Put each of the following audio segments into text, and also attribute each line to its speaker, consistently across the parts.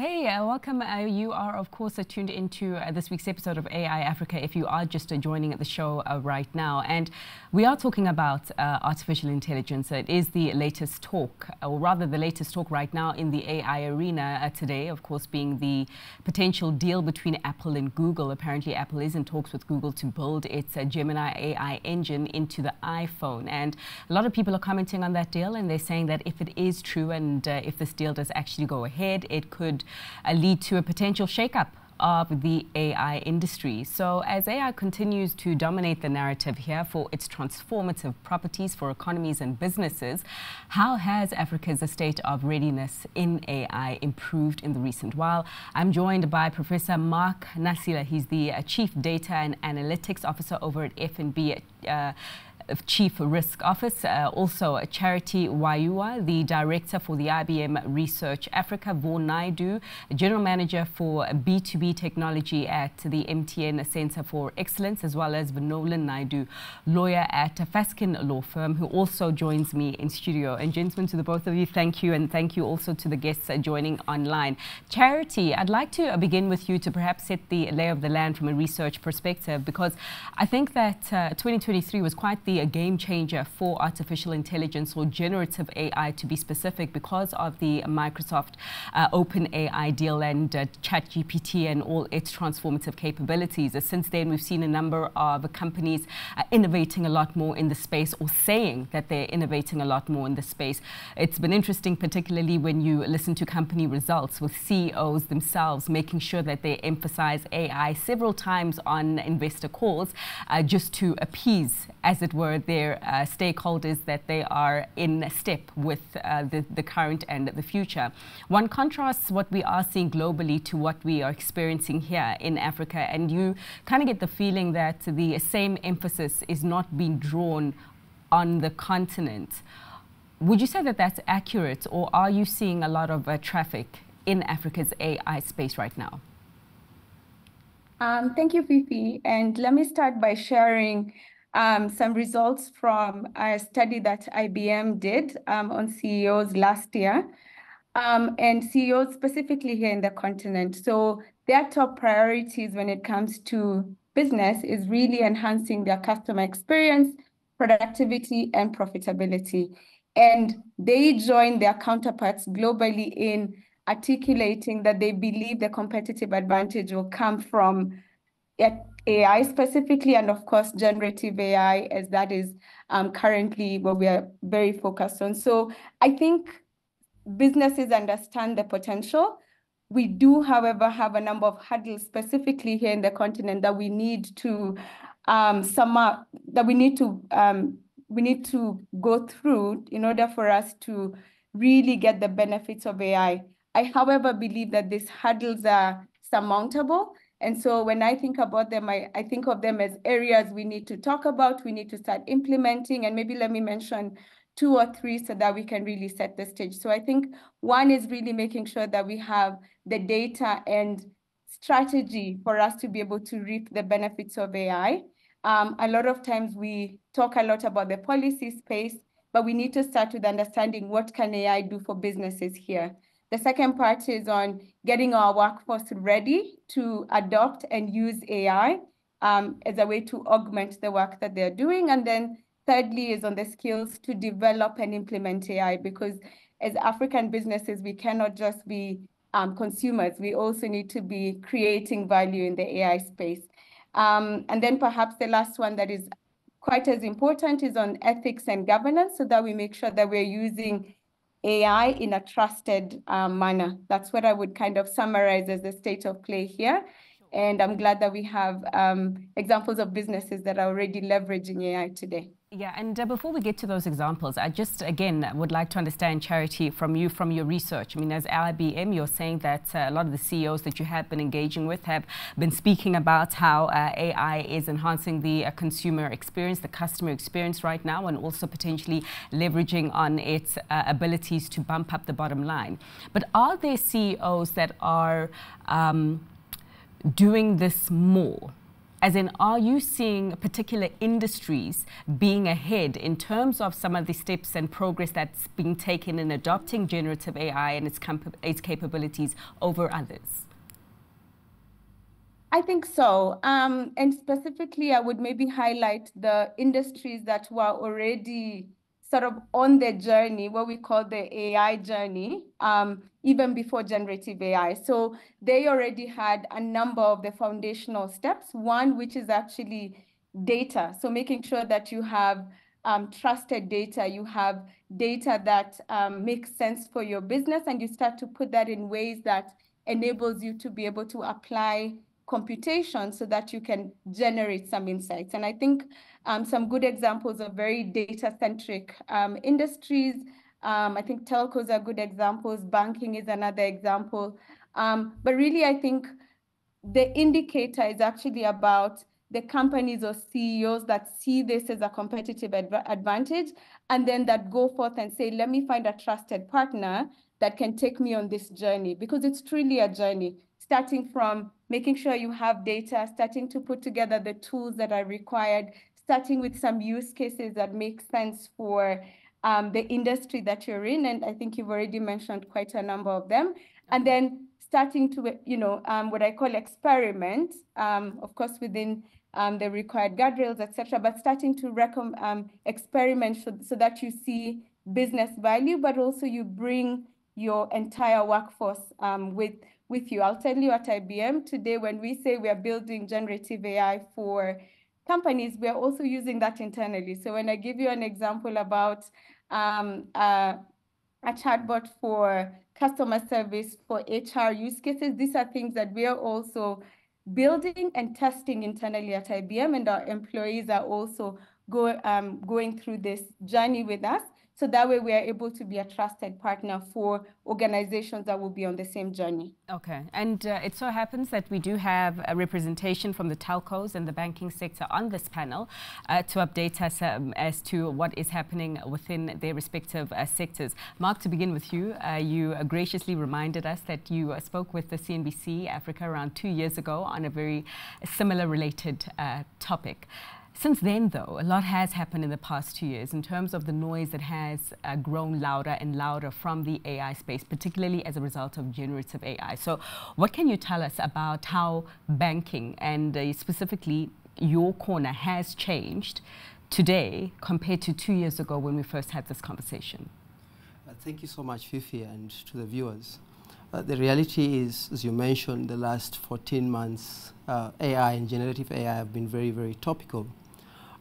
Speaker 1: Hey, welcome. You are, of course, tuned into this week's episode of AI Africa if you are just joining the show right now. And we are talking about artificial intelligence. It is the latest talk, or rather the latest talk right now in the AI arena today, of course, being the potential deal between Apple and Google. Apparently, Apple is in talks with Google to build its Gemini AI engine into the iPhone. And a lot of people are commenting on that deal, and they're saying that if it is true and if this deal does actually go ahead, it could lead to a potential shakeup of the AI industry. So as AI continues to dominate the narrative here for its transformative properties for economies and businesses, how has Africa's state of readiness in AI improved in the recent while? I'm joined by Professor Mark Nasila. He's the Chief Data and Analytics Officer over at FNB Chief Risk Office, also Charity Wayua, the Director for the IBM Research Africa, Vaughn Naidoo, General Manager for B2B Technology at the MTN Center for Excellence, as well as Venolan Naidoo, lawyer at Fasken law firm, who also joins me in studio. And gentlemen, to the both of you, thank you, and thank you also to the guests joining online. Charity, I'd like to begin with you to perhaps set the lay of the land from a research perspective, because I think that 2023 was quite a game changer for artificial intelligence, or generative AI to be specific, because of the Microsoft OpenAI deal and ChatGPT and all its transformative capabilities. Since then, we've seen a number of companies innovating a lot more in the space, or saying that they're innovating a lot more in the space. It's been interesting, particularly when you listen to company results, with CEOs themselves making sure that they emphasize AI several times on investor calls, just to appease, as it were, their stakeholders, that they are in step with the current and the future. One contrasts what we are seeing globally to what we are experiencing here in Africa, and you kind of get the feeling that the same emphasis is not being drawn on the continent. Would you say that that's accurate, or are you seeing a lot of traffic in Africa's AI space right now?
Speaker 2: Thank you, Fifi. And let me start by sharing some results from a study that IBM did on CEOs last year, and CEOs specifically here in the continent. So their top priorities when it comes to business is really enhancing their customer experience, productivity, and profitability. And they join their counterparts globally in articulating that they believe the competitive advantage will come from AI specifically, and of course, generative AI, as that is currently what we are very focused on. So I think businesses understand the potential. We do, however, have a number of hurdles specifically here in the continent that we need to sum up, that we need to go through in order for us to really get the benefits of AI. I, however, believe that these hurdles are surmountable. And so when I think about them, I think of them as areas we need to talk about, we need to start implementing, and maybe let me mention 2 or 3 so that we can really set the stage. So I think one is really making sure that we have the data and strategy for us to be able to reap the benefits of AI. A lot of times we talk a lot about the policy space, but we need to start with understanding what can AI do for businesses here. The second part is on getting our workforce ready to adopt and use AI as a way to augment the work that they're doing. And then thirdly is on the skills to develop and implement AI, because as African businesses, we cannot just be consumers. We also need to be creating value in the AI space. And then perhaps the last one that is quite as important is on ethics and governance, so that we make sure that we're using AI in a trusted manner. That's what I would kind of summarize as the state of play here. And I'm glad that we have examples of businesses that are already leveraging AI today.
Speaker 1: Yeah, and before we get to those examples, I just, again, would like to understand, Charity, from you, from your research. I mean, as IBM, you're saying that a lot of the CEOs that you have been engaging with have been speaking about how AI is enhancing the consumer experience, the customer experience right now, and also potentially leveraging on its abilities to bump up the bottom line. But are there CEOs that are doing this more As in, are you seeing particular industries being ahead in terms of some of the steps and progress that's being taken in adopting generative AI and its capabilities over others?
Speaker 2: I think so. And specifically, I would maybe highlight the industries that were already sort of on the journey, what we call the AI journey, even before generative AI. So they already had a number of the foundational steps. One, which is actually data. So making sure that you have trusted data, you have data that makes sense for your business, and you start to put that in ways that enables you to be able to apply computation so that you can generate some insights. And I think some good examples of very data-centric industries, I think telcos are good examples, banking is another example. But really, I think the indicator is actually about the companies or CEOs that see this as a competitive advantage, and then that go forth and say, let me find a trusted partner that can take me on this journey, because it's truly a journey, starting from making sure you have data, starting to put together the tools that are required, starting with some use cases that make sense for the industry that you're in. And I think you've already mentioned quite a number of them. And then starting to, what I call experiment, of course, within the required guardrails, etc., but starting to experiment so that you see business value, but also you bring your entire workforce with you. I'll tell you at IBM today, when we say we are building generative AI for companies, we are also using that internally. So when I give you an example about a chatbot for customer service for HR use cases, these are things that we are also building and testing internally at IBM, and our employees are also going through this journey with us. So that way we are able to be a trusted partner for organizations that will be on the same journey.
Speaker 1: Okay, and it so happens that we do have a representation from the telcos and the banking sector on this panel to update us as to what is happening within their respective sectors. Mark, to begin with you, you graciously reminded us that you spoke with the CNBC Africa around 2 years ago on a very similar related topic. Since then, though, a lot has happened in the past 2 years in terms of the noise that has grown louder and louder from the AI space, particularly as a result of generative AI. So what can you tell us about how banking and specifically your corner has changed today compared to 2 years ago when we first had this conversation?
Speaker 3: Thank you so much, Fifi, and to the viewers. The reality is, as you mentioned, the last 14 months, AI and generative AI have been very, very topical.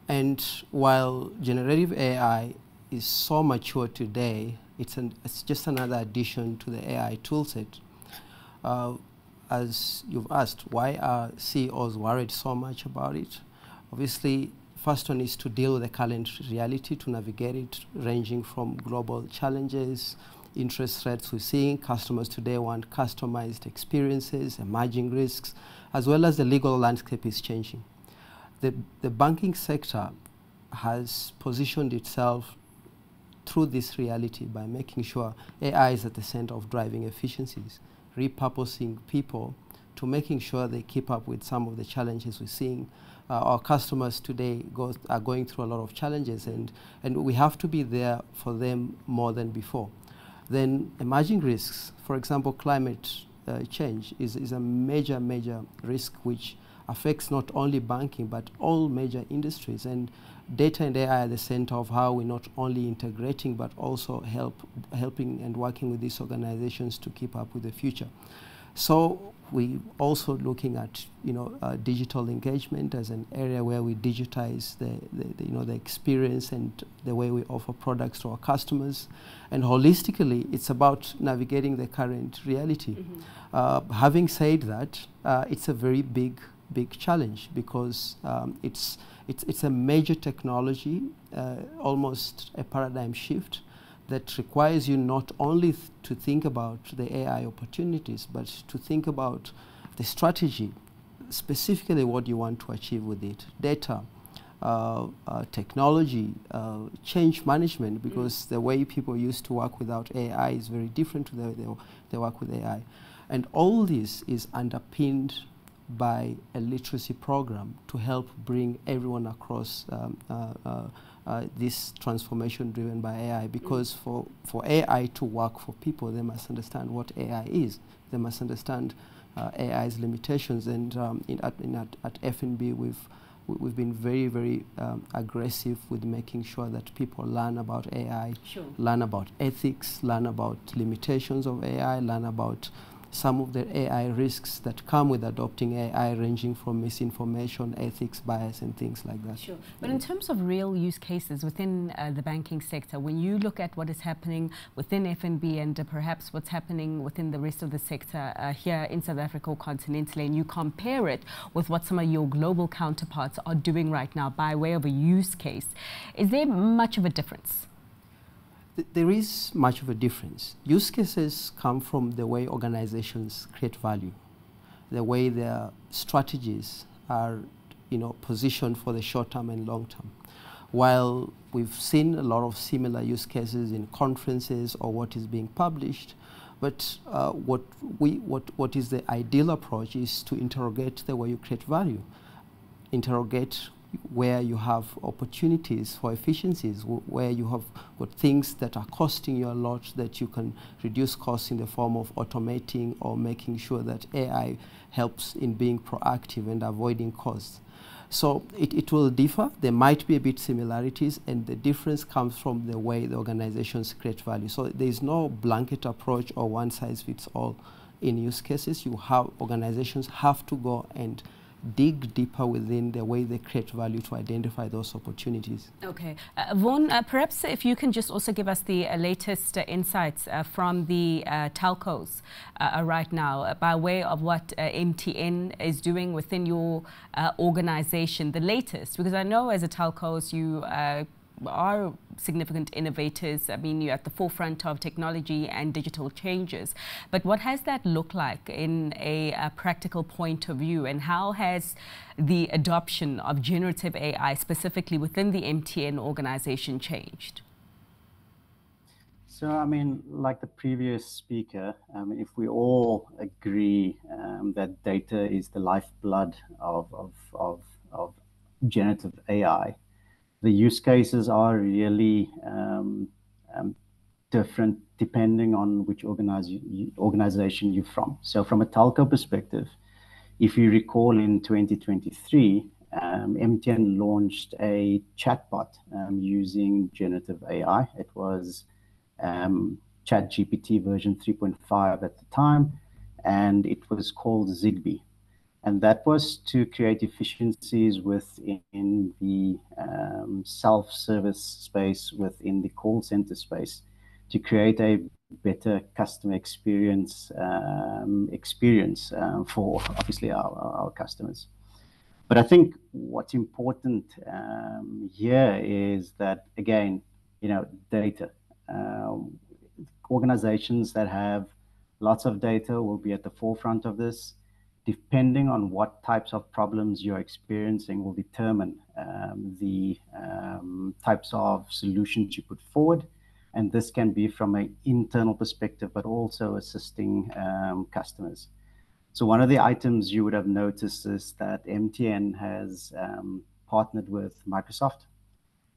Speaker 3: And while generative AI is so mature today, it's just another addition to the AI toolset. As you've asked, why are CEOs worried so much about it? Obviously, first one is to deal with the current reality, to navigate it, ranging from global challenges, interest rates we're seeing. Customers today want customized experiences, emerging risks, as well as the legal landscape is changing. The banking sector has positioned itself through this reality by making sure AI is at the center of driving efficiencies, repurposing people to making sure they keep up with some of the challenges we're seeing. Our customers today are going through a lot of challenges, and we have to be there for them more than before. Then emerging risks, for example, climate change is a major risk which affects not only banking but all major industries, and data and AI are the center of how we're not only integrating but also helping and working with these organizations to keep up with the future. So we're also looking at digital engagement as an area where we digitize the experience and the way we offer products to our customers, and holistically it's about navigating the current reality. Having said that, it's a very big challenge because it's a major technology, almost a paradigm shift that requires you not only to think about the AI opportunities, but to think about the strategy, specifically what you want to achieve with it. Data, technology, change management, because the way people used to work without AI is very different to the way they work with AI. And all this is underpinned by a literacy program to help bring everyone across this transformation driven by AI, because for AI to work for people, they must understand what AI is. They must understand AI's limitations. And at FNB, we've been very aggressive with making sure that people learn about AI, learn about ethics, learn about limitations of AI, learn about some of the AI risks that come with adopting AI, ranging from misinformation, ethics, bias, and things like that.
Speaker 1: Sure. But in terms of real use cases within the banking sector, when you look at what is happening within FNB and perhaps what's happening within the rest of the sector here in South Africa or continentally, and you compare it with what some of your global counterparts are doing right now by way of a use case, is there much of a difference?
Speaker 3: There is much of a difference. Use cases come from the way organizations create value, the way their strategies are, positioned for the short term and long term. While we've seen a lot of similar use cases in conferences or what is being published, but what is the ideal approach is to interrogate the way you create value, interrogate where you have opportunities for efficiencies, where you have got things that are costing you a lot that you can reduce costs in the form of automating or making sure that AI helps in being proactive and avoiding costs. So it will differ. There might be a bit similarities, and the difference comes from the way the organizations create value. So there is no blanket approach or one size fits all in use cases. Organizations have to go and dig deeper within the way they create value to identify those opportunities.
Speaker 1: Okay. Vaughn, perhaps if you can just also give us the latest insights from the telcos right now by way of what MTN is doing within your organization, the latest, because I know as a telcos you are significant innovators. I mean, you're at the forefront of technology and digital changes. But what has that looked like in a practical point of view? And how has the adoption of generative AI specifically within the MTN organization changed?
Speaker 4: So, I mean, like the previous speaker, if we all agree that data is the lifeblood of generative AI, the use cases are really different depending on which organization you're from. So from a telco perspective, if you recall in 2023, MTN launched a chatbot using generative AI. It was ChatGPT version 3.5 at the time, and it was called Zigbee. And that was to create efficiencies within the self-service space, within the call center space, to create a better customer experience for obviously our customers. But I think what's important here is that, again, data. Organizations that have lots of data will be at the forefront of this. Depending on what types of problems you're experiencing will determine the types of solutions you put forward. And this can be from an internal perspective, but also assisting customers. So one of the items you would have noticed is that MTN has partnered with Microsoft.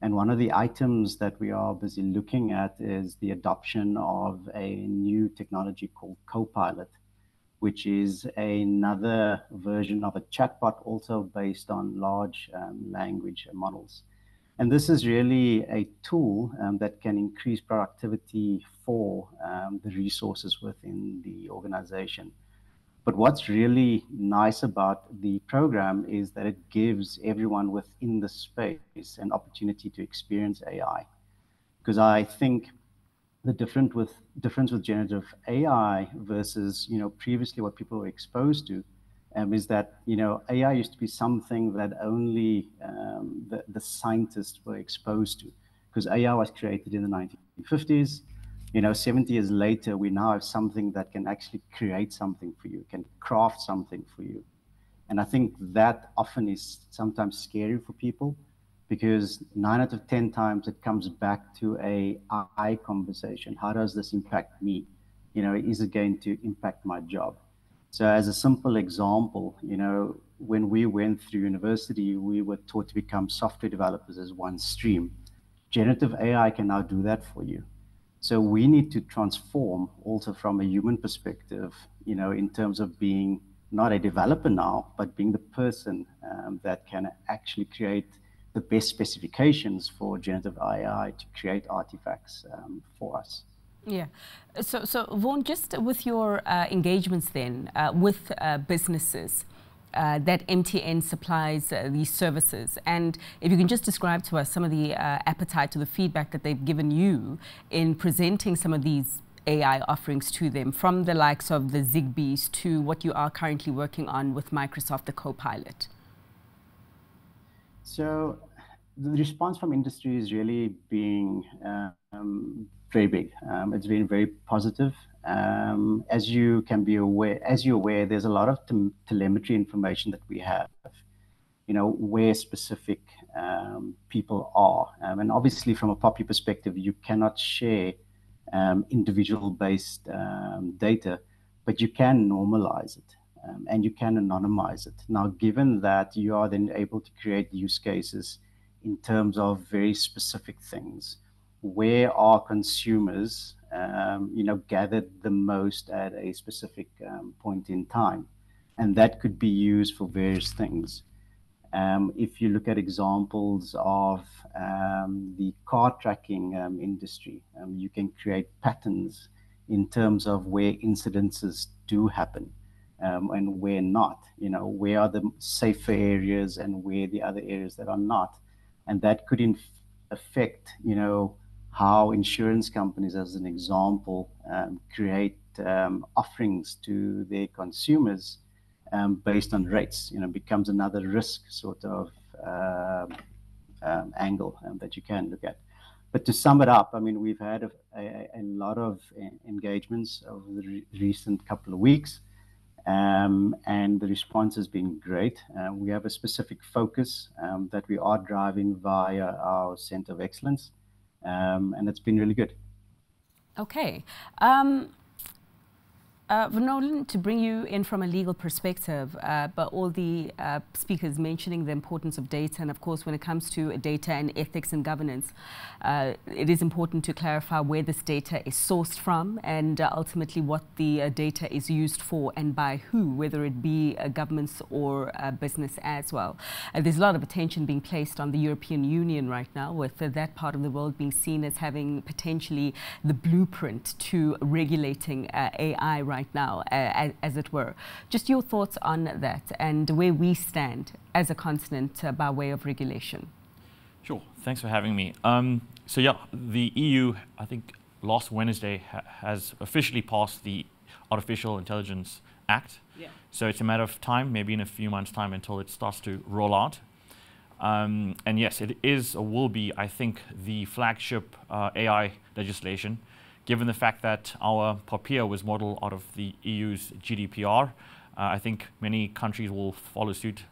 Speaker 4: And one of the items that we are busy looking at is the adoption of a new technology called Copilot, which is another version of a chatbot also based on large language models. And this is really a tool that can increase productivity for the resources within the organization. But what's really nice about the program is that it gives everyone within the space an opportunity to experience AI. Because I think the difference with generative AI versus previously what people were exposed to is that AI used to be something that only the scientists were exposed to, because AI was created in the 1950s. 70 years later, we now have something that can actually create something for you, can craft something for you. And I think that often is sometimes scary for people, because 9 out of 10 times it comes back to a I conversation. How does this impact me? Is it going to impact my job? So as a simple example, when we went through university, we were taught to become software developers as one stream. Generative AI can now do that for you. So we need to transform also from a human perspective, in terms of being not a developer now, but being the person that can actually create the best specifications for generative AI to create artifacts for us.
Speaker 1: Yeah. So Vaughn, just with your engagements then with businesses that MTN supplies these services, and if you can just describe to us some of the appetite or the feedback that they've given you in presenting some of these AI offerings to them, from the likes of the Zigbees to what you are currently working on with Microsoft, the Copilot.
Speaker 4: So the response from industry is really being very big. It's been very positive. As you're aware, there's a lot of telemetry information that we have, where specific people are. And obviously from a POPI perspective, you cannot share individual-based data, but you can normalize it. And you can anonymize it. Now, given that you are then able to create use cases in terms of very specific things, where are consumers, gathered the most at a specific point in time, and that could be used for various things. If you look at examples of the car tracking industry, you can create patterns in terms of where incidences do happen. And where not, where are the safer areas and where the other areas that are not. And that could affect, how insurance companies, as an example, create offerings to their consumers based on rates, becomes another risk sort of angle that you can look at. But to sum it up, I mean, we've had a lot of engagements over the recent couple of weeks. And the response has been great. We have a specific focus that we are driving via our Center of Excellence, and it's been really good.
Speaker 1: Okay. Venolan, to bring you in from a legal perspective, but all the speakers mentioning the importance of data, and of course when it comes to data and ethics and governance, it is important to clarify where this data is sourced from and ultimately what the data is used for and by who, whether it be governments or business as well. There's a lot of attention being placed on the European Union right now, with that part of the world being seen as having potentially the blueprint to regulating AI right now, as it were. Just your thoughts on that and where we stand as a continent by way of regulation.
Speaker 5: Sure, thanks for having me. So yeah, the EU, I think last Wednesday has officially passed the Artificial Intelligence Act. Yeah. So it's a matter of time, maybe in a few months' time, until it starts to roll out. And yes, it is or will be, I think, the flagship AI legislation, given the fact that our POPIA was modeled out of the EU's GDPR. I think many countries will follow suit,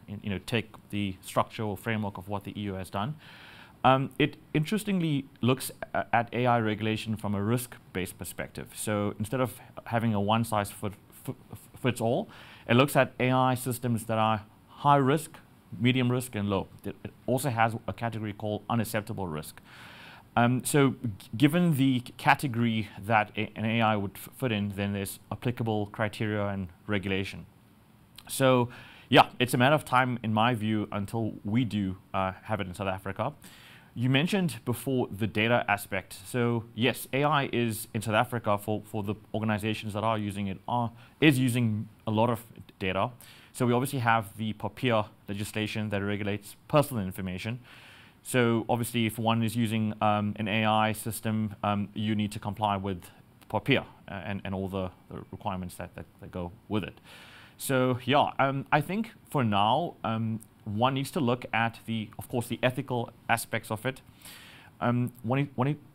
Speaker 5: take the structure or framework of what the EU has done. It interestingly looks at AI regulation from a risk-based perspective. So instead of having a one-size-fits-all, it looks at AI systems that are high risk, medium risk, and low. It also has a category called unacceptable risk. So given the category that an AI would fit in, then there's applicable criteria and regulation. So yeah, it's a matter of time, in my view, until we do have it in South Africa. You mentioned before the data aspect. So yes, AI is in South Africa for the organizations that are using it is using a lot of data. So we obviously have the POPIA legislation that regulates personal information. So obviously, if one is using an AI system, you need to comply with POPIA and all the requirements that go with it. So yeah, I think for now, one needs to look at of course, the ethical aspects of it. One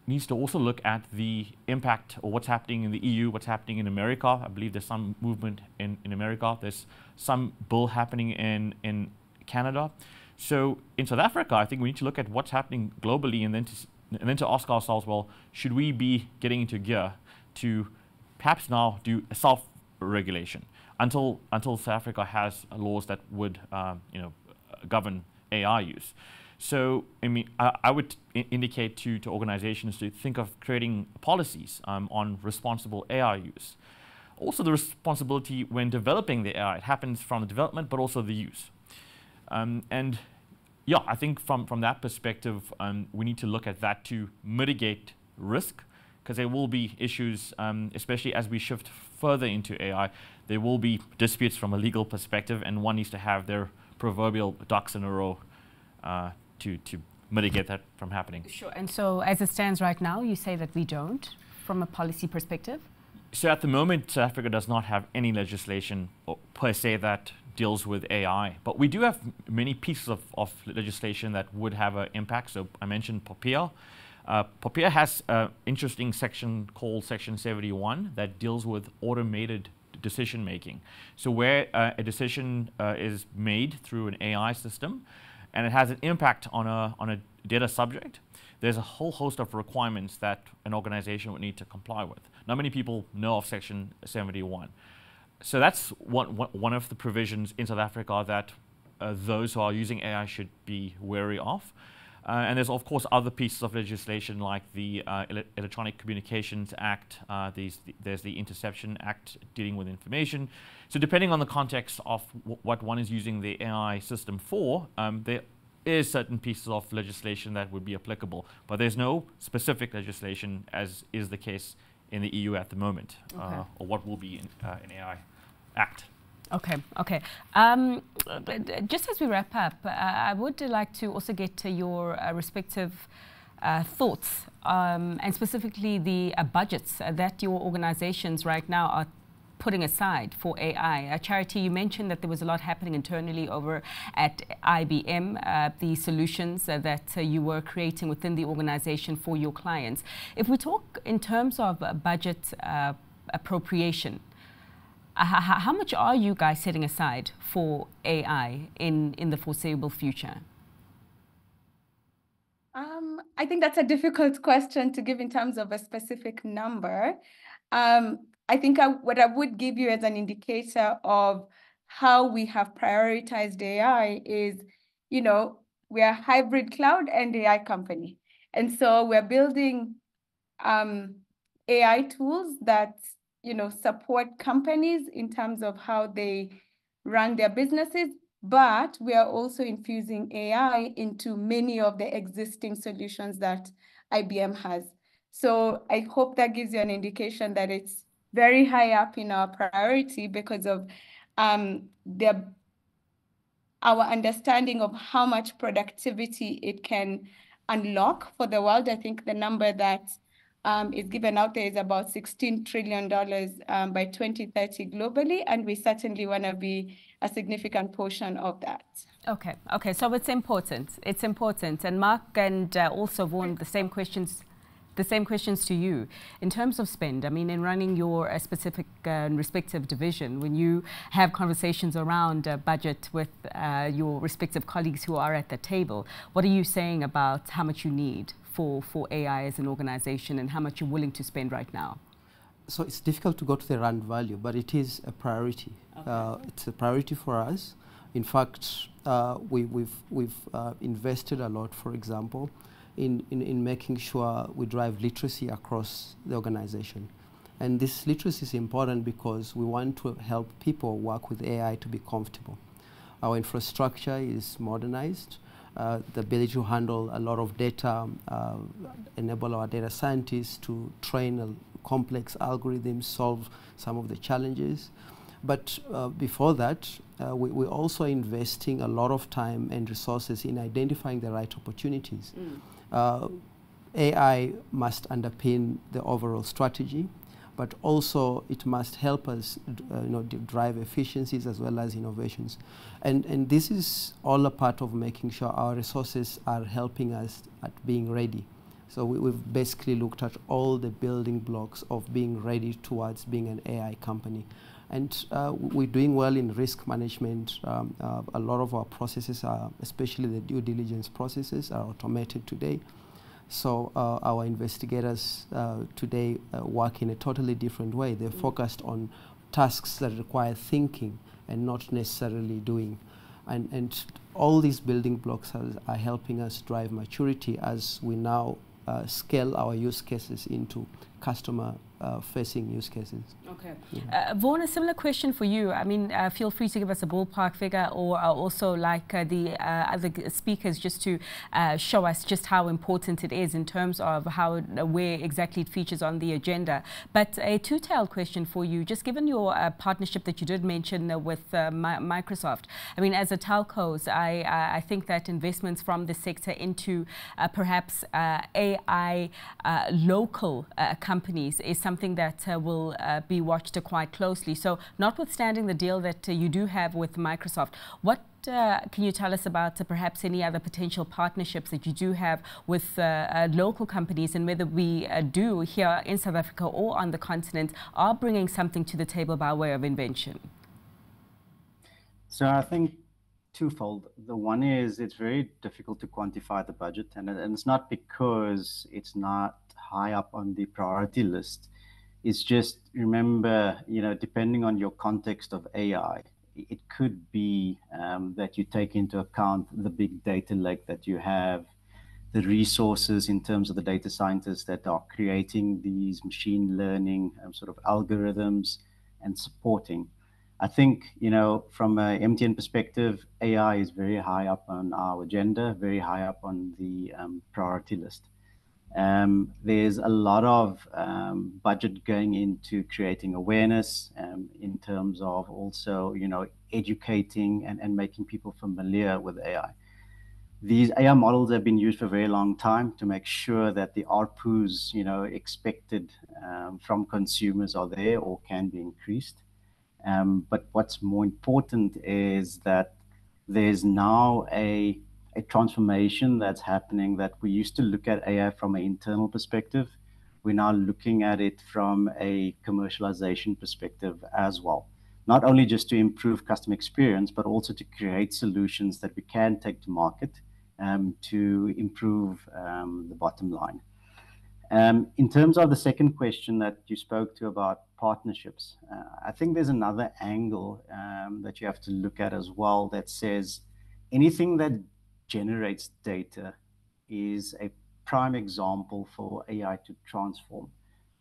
Speaker 5: needs to also look at the impact or what's happening in the EU, what's happening in America. I believe there's some movement in America. There's some bill happening in Canada. So in South Africa, I think we need to look at what's happening globally and then to ask ourselves, well, should we be getting into gear to perhaps now do a self-regulation? until South Africa has laws that would govern AI use. So I mean, I would indicate to organizations to think of creating policies on responsible AI use. Also, the responsibility when developing the AI, it happens from the development, but also the use. And yeah, I think from that perspective, we need to look at that to mitigate risk, because there will be issues, especially as we shift further into AI. There will be disputes from a legal perspective, and one needs to have their proverbial ducks in a row to mitigate that from happening.
Speaker 1: Sure. And so as it stands right now, you say that we don't, from a policy perspective?
Speaker 5: So at the moment, South Africa does not have any legislation per se that deals with AI. But we do have many pieces of legislation that would have an impact. So I mentioned POPIA. POPIA has an interesting section called Section 71 that deals with automated decision making. So where a decision is made through an AI system, and it has an impact on a data subject, there's a whole host of requirements that an organization would need to comply with. Not many people know of Section 71. So that's one of the provisions in South Africa that those who are using AI should be wary of. And there's, of course, other pieces of legislation like the Electronic Communications Act, there's the Interception Act dealing with information. So depending on the context of what one is using the AI system for, there is certain pieces of legislation that would be applicable. But there's no specific legislation, as is the case in the EU at the moment, or what will be in an AI Act.
Speaker 1: Okay, okay. Just as we wrap up, I would like to also get to your respective thoughts, and specifically the budgets that your organizations right now are putting aside for AI. Charity, you mentioned that there was a lot happening internally over at IBM, the solutions that you were creating within the organization for your clients. If we talk in terms of budget appropriation, how much are you guys setting aside for AI in the foreseeable future?
Speaker 2: I think that's a difficult question to give in terms of a specific number. I think what I would give you as an indicator of how we have prioritized AI is, we're a hybrid cloud and AI company. And so we're building AI tools that support companies in terms of how they run their businesses, but we are also infusing AI into many of the existing solutions that IBM has. So I hope that gives you an indication that it's very high up in our priority because of our understanding of how much productivity it can unlock for the world. I think the number that is given out there is about $16 trillion by 2030 globally, and we certainly want to be a significant portion of that.
Speaker 1: Okay, okay, so it's important. It's important. And Mark and also Vaughn, the same questions to you. In terms of spend, I mean, in running your specific respective division, when you have conversations around budget with your respective colleagues who are at the table, what are you saying about how much you need for AI as an organization and how much you're willing to spend right now?
Speaker 3: So it's difficult to go to the rand value, but it is a priority. Okay. It's a priority for us. In fact, we've invested a lot, for example, in making sure we drive literacy across the organization. And this literacy is important because we want to help people work with AI to be comfortable. Our infrastructure is modernized. The ability to handle a lot of data, enable our data scientists to train complex algorithms, solve some of the challenges. But before that, we're also investing a lot of time and resources in identifying the right opportunities. AI must underpin the overall strategy, but also it must help us drive efficiencies as well as innovations. And this is all a part of making sure our resources are helping us at being ready. So we've basically looked at all the building blocks of being ready towards being an AI company. And we're doing well in risk management. A lot of our processes, especially the due diligence processes, are automated today. So our investigators today work in a totally different way. They're focused on tasks that require thinking and not necessarily doing. And all these building blocks are helping us drive maturity as we now scale our use cases into customer-facing use cases.
Speaker 1: Okay.
Speaker 3: Yeah.
Speaker 1: Vaughn, a similar question for you. I mean, feel free to give us a ballpark figure, or also like the other speakers, just to show us just how important it is in terms of where exactly it features on the agenda. But a two-tailed question for you, just given your partnership that you did mention with Microsoft. I mean, as a telcos, I think that investments from the sector into perhaps AI local companies is something that will be watched quite closely. So notwithstanding the deal that you do have with Microsoft, what can you tell us about perhaps any other potential partnerships that you do have with local companies, and whether we do here in South Africa or on the continent are bringing something to the table by way of invention?
Speaker 4: So I think twofold. The one is it's very difficult to quantify the budget, and it's not because it's not high up on the priority list. It's just, remember, depending on your context of AI, it could be that you take into account the big data lake that you have, the resources in terms of the data scientists that are creating these machine learning sort of algorithms and supporting. I think, from an MTN perspective, AI is very high up on our agenda, very high up on the priority list. There's a lot of budget going into creating awareness in terms of also, educating and making people familiar with AI. These AI models have been used for a very long time to make sure that the ARPUs, expected from consumers are there or can be increased. But what's more important is that there's now a transformation that's happening, that we used to look at AI from an internal perspective. We're now looking at it from a commercialization perspective as well. Not only just to improve customer experience, but also to create solutions that we can take to market to improve the bottom line. In terms of the second question that you spoke to about partnerships, I think there's another angle that you have to look at as well, that says anything that generates data is a prime example for AI to transform.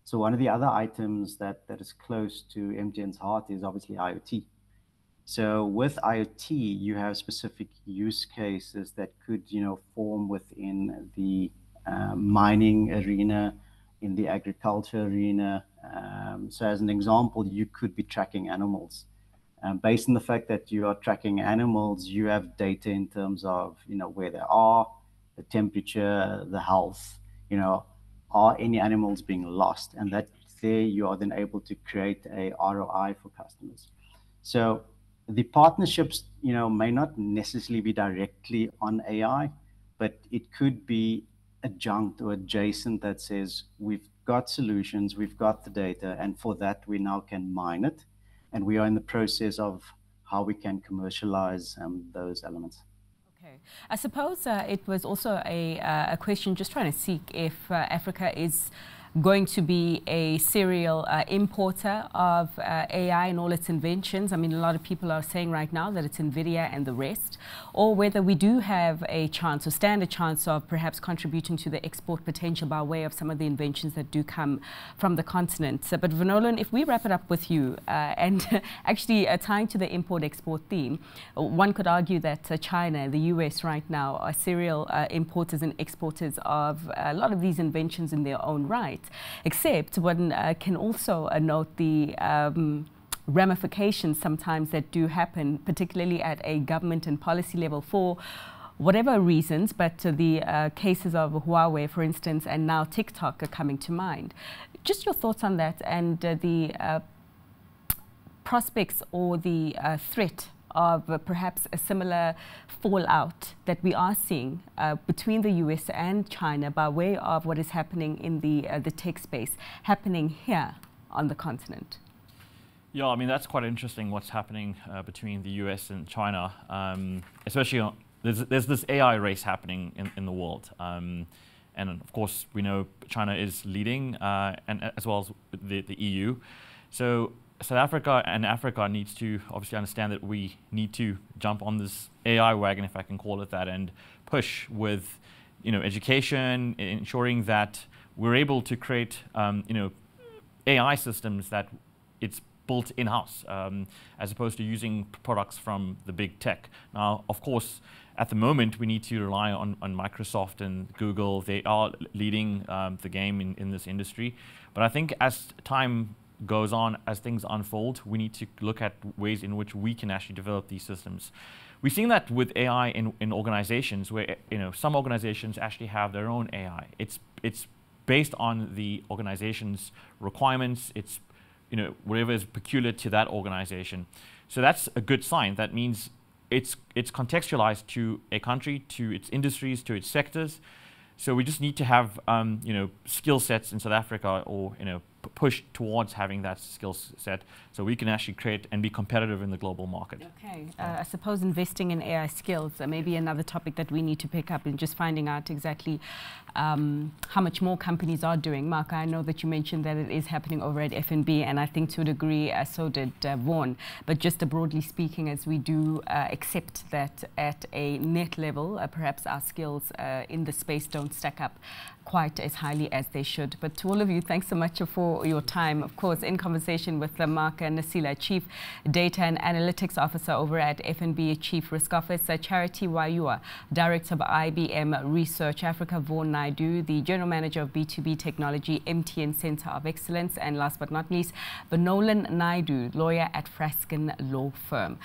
Speaker 4: So one of the other items that is close to MTN's heart is obviously IoT. So with IoT, you have specific use cases that could, form within the mining arena, in the agriculture arena. So as an example, you could be tracking animals. Based on the fact that you are tracking animals, you have data in terms of, where they are, the temperature, the health, are any animals being lost? And that there you are then able to create a ROI for customers. So the partnerships, may not necessarily be directly on AI, but it could be adjunct or adjacent that says we've got solutions, we've got the data, and for that we now can mine it. And we are in the process of how we can commercialize those elements.
Speaker 1: Okay. I suppose it was also a question just trying to seek if Africa is going to be a serial importer of AI and all its inventions. I mean, a lot of people are saying right now that it's NVIDIA and the rest, or whether we do have a chance or stand a chance of perhaps contributing to the export potential by way of some of the inventions that do come from the continent. But Venolan, if we wrap it up with you and actually tying to the import-export theme, one could argue that China, the US right now are serial importers and exporters of a lot of these inventions in their own right. Except one can also note the ramifications sometimes that do happen, particularly at a government and policy level for whatever reasons, but the cases of Huawei, for instance, and now TikTok are coming to mind. Just your thoughts on that and the prospects or the threat of perhaps a similar fallout that we are seeing between the US and China by way of what is happening in the tech space, happening here on the continent.
Speaker 5: Yeah, I mean, that's quite interesting what's happening between the US and China, especially there's this AI race happening in the world. And of course, we know China is leading, and as well as the EU. So South Africa and Africa needs to obviously understand that we need to jump on this AI wagon, if I can call it that, and push with, education, ensuring that we're able to create, AI systems that it's built in-house, as opposed to using products from the big tech. Now, of course, at the moment, we need to rely on Microsoft and Google. They are leading the game in this industry. But I think as time goes on, as things unfold, we need to look at ways in which we can actually develop these systems. We've seen that with AI in organizations where some organizations actually have their own AI. It's based on the organization's requirements. It's whatever is peculiar to that organization. So that's a good sign. That means it's contextualized to a country, to its industries, to its sectors. So we just need to have skill sets in South Africa, or push towards having that skill set, so we can actually create and be competitive in the global market.
Speaker 1: Okay, I suppose investing in AI skills may be another topic that we need to pick up, and just finding out exactly how much more companies are doing. Mark, I know that you mentioned that it is happening over at FNB, and I think to a degree so did Vaughn. But just broadly speaking, as we do accept that at a net level, perhaps our skills in the space don't stack up quite as highly as they should. But to all of you, thanks so much for your time. Of course, in conversation with Mark and Nasila, Chief Data and Analytics Officer over at FNB, Chief Risk Officer, Charity Wayua, Director of IBM Research Africa, Vaughn Naidoo, the General Manager of B2B Technology, MTN Center of Excellence, and last but not least, Venolan Naidoo, lawyer at Fasken Law Firm.